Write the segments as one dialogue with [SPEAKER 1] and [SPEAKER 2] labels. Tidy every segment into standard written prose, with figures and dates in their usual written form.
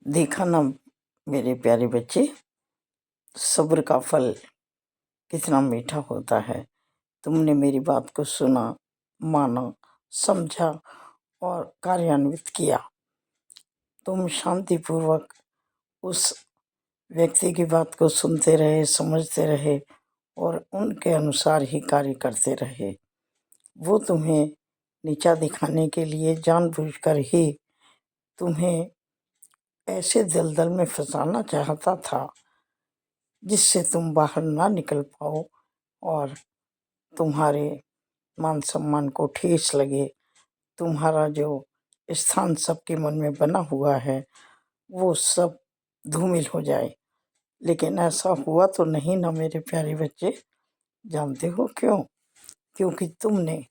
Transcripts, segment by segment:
[SPEAKER 1] देखा ना मेरे प्यारे बच्चे, सब्र का फल कितना मीठा होता है। तुमने मेरी बात को सुना, माना, समझा और कार्यान्वित किया। तुम शांतिपूर्वक उस व्यक्ति की बात को सुनते रहे, समझते रहे और उनके अनुसार ही कार्य करते रहे। वो तुम्हें नीचा दिखाने के लिए जानबूझकर ही तुम्हें ऐसे दलदल में फंसाना चाहता था जिससे तुम बाहर ना निकल पाओ और तुम्हारे मान सम्मान को ठेस लगे। तुम्हारा जो स्थान सबके मन में बना हुआ है वो सब धूमिल हो जाए। लेकिन ऐसा हुआ तो नहीं ना मेरे प्यारे बच्चे। जानते हो क्यों? क्योंकि तुमने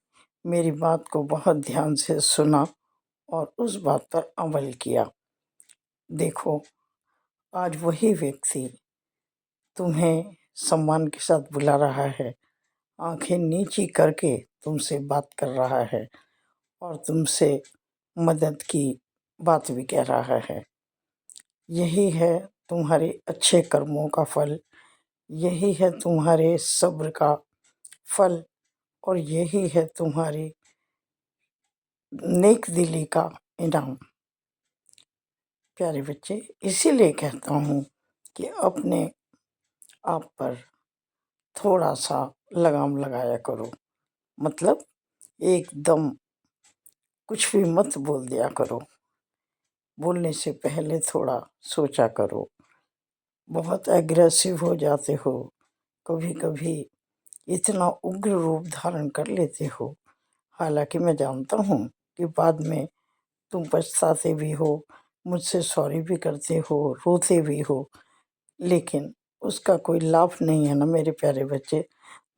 [SPEAKER 1] मेरी बात को बहुत ध्यान से सुना और उस बात पर अमल किया। देखो, आज वही व्यक्ति तुम्हें सम्मान के साथ बुला रहा है, आंखें नीची करके तुमसे बात कर रहा है और तुमसे मदद की बात भी कह रहा है। यही है तुम्हारे अच्छे कर्मों का फल, यही है तुम्हारे सब्र का फल और यही है तुम्हारी नेक दिली का इनाम। प्यारे बच्चे, इसीलिए कहता हूँ कि अपने आप पर थोड़ा सा लगाम लगाया करो। मतलब एकदम कुछ भी मत बोल दिया करो। बोलने से पहले थोड़ा सोचा करो। बहुत एग्रेसिव हो जाते हो, कभी कभी इतना उग्र रूप धारण कर लेते हो। हालांकि मैं जानता हूँ कि बाद में तुम पछताते भी हो, मुझसे सॉरी भी करते हो, रोते भी हो, लेकिन उसका कोई लाभ नहीं है ना मेरे प्यारे बच्चे।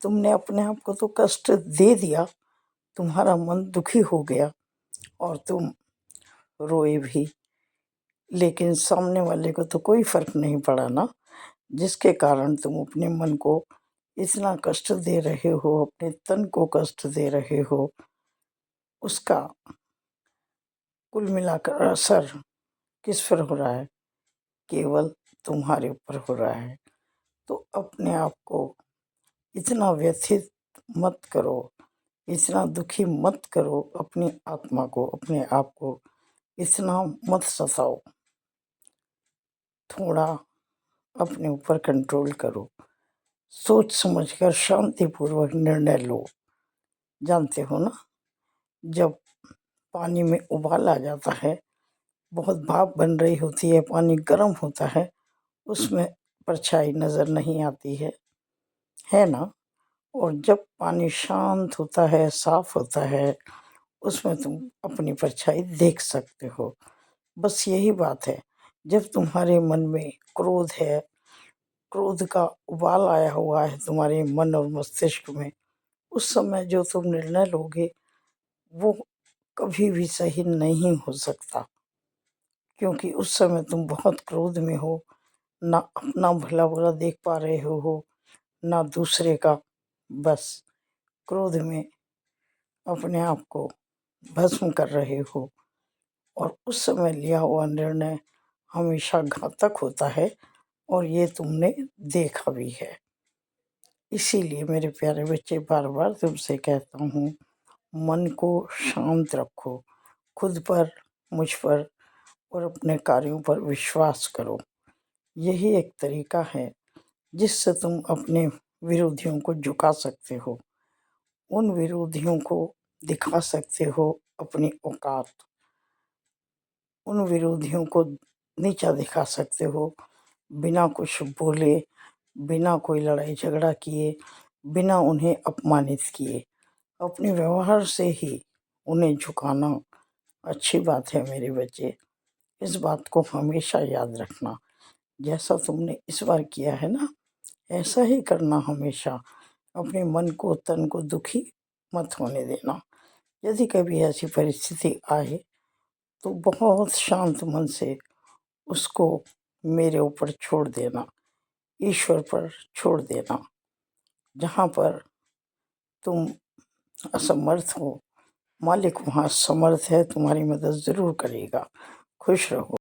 [SPEAKER 1] तुमने अपने आप को तो कष्ट दे दिया, तुम्हारा मन दुखी हो गया और तुम रोए भी, लेकिन सामने वाले को तो कोई फर्क नहीं पड़ा ना। जिसके कारण तुम अपने मन को इतना कष्ट दे रहे हो, अपने तन को कष्ट दे रहे हो, उसका कुल मिलाकर असर किस पर हो रहा है? केवल तुम्हारे ऊपर हो रहा है। तो अपने आप को इतना व्यथित मत करो, इतना दुखी मत करो, अपनी आत्मा को, अपने आप को इतना मत सताओ। थोड़ा अपने ऊपर कंट्रोल करो, सोच समझकर शांतिपूर्वक निर्णय लो। जानते हो ना, जब पानी में उबाल आ जाता है, बहुत भाप बन रही होती है, पानी गर्म होता है, उसमें परछाई नज़र नहीं आती है ना। और जब पानी शांत होता है, साफ होता है, उसमें तुम अपनी परछाई देख सकते हो। बस यही बात है, जब तुम्हारे मन में क्रोध है, क्रोध का उबाल आया हुआ है तुम्हारे मन और मस्तिष्क में, उस समय जो तुम निर्णय लोगे वो कभी भी सही नहीं हो सकता। क्योंकि उस समय तुम बहुत क्रोध में हो, ना अपना भला बुरा देख पा रहे हो, ना दूसरे का। बस क्रोध में अपने आप को भस्म कर रहे हो और उस समय लिया हुआ निर्णय हमेशा घातक होता है और ये तुमने देखा भी है। इसीलिए मेरे प्यारे बच्चे, बार बार तुमसे कहता हूँ, मन को शांत रखो, खुद पर, मुझ पर और अपने कार्यों पर विश्वास करो। यही एक तरीका है जिससे तुम अपने विरोधियों को झुका सकते हो, उन विरोधियों को दिखा सकते हो अपनी औकात, उन विरोधियों को नीचा दिखा सकते हो, बिना कुछ बोले, बिना कोई लड़ाई झगड़ा किए, बिना उन्हें अपमानित किए। अपने व्यवहार से ही उन्हें झुकाना अच्छी बात है मेरे बच्चे। इस बात को हमेशा याद रखना। जैसा तुमने इस बार किया है ना, ऐसा ही करना हमेशा। अपने मन को, तन को दुखी मत होने देना। यदि कभी ऐसी परिस्थिति आए तो बहुत शांत मन से उसको मेरे ऊपर छोड़ देना, ईश्वर पर छोड़ देना। जहाँ पर तुम असमर्थ हो, मालिक वहाँ समर्थ है, तुम्हारी मदद ज़रूर करेगा। खुश रहो।